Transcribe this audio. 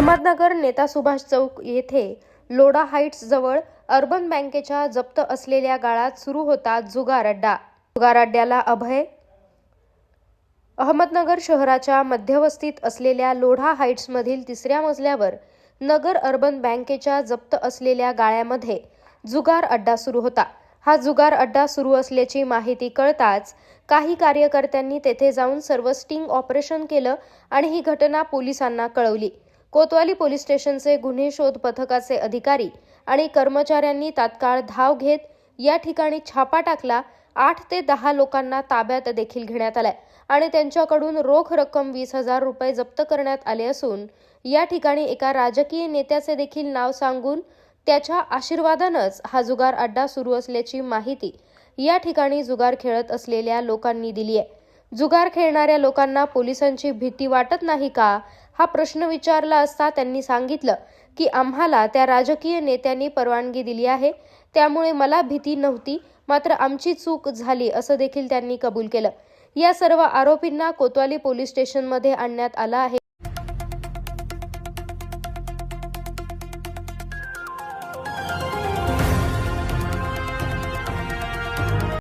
अहमदनगर नेता सुभाष चौक येथे लोढा हाइट्स जवळ अर्बन बँकेच्या जप्त असलेल्या गाळात सुरू होता जुगार अड्डा. जुगार अड्ड्याला अभय. अहमदनगर शहराच्या मध्यवस्तीत असलेल्या लोढा हाइट्समधील 3ऱ्या मजल्यावर नगर अर्बन बँकेच्या जप्त असलेल्या गाळ्यामध्ये जुगार अड्डा सुरू होता. हा जुगार अड्डा सुरू असल्याची माहिती कळताच काही कार्यकर्त्यांनी तेथे जाऊन सर्व स्टिंग ऑपरेशन केलं आणि ही घटना पोलिसांना कळवली. कोतवाली पोलीस स्टेशनचे गुन्हे शोध पथकाचे अधिकारी आणि कर्मचाऱ्यांनी तात्काळ धाव घेत या ठिकाणी छापा टाकला. 8 ते 10 लोकांना ताब्यात देखील घेण्यात आले आणि त्यांच्याकडून रोख रक्कम 20,000 रुपये जप्त करण्यात आले असून या ठिकाणी एका राजकीय नेत्याचे देखील नाव सांगून त्याच्या आशीर्वादानंच हा जुगार अड्डा सुरू असल्याची माहिती या ठिकाणी जुगार खेळत असलेल्या लोकांनी दिली आहे. जुगार खेळणाऱ्या लोकांना पोलिसांची भीती वाटत नाही का, हा प्रश्न विचारला असता त्यांनी सांगितलं की आम्हाला त्या राजकीय नेत्यांनी परवानगी दिली आहे, त्यामुळे मला भीती नव्हती, मात्र आमची चूक झाली असं देखील त्यांनी कबूल केलं. या सर्व आरोपींना कोतवाली पोलीस स्टेशनमध्ये आणण्यात आलं आहे.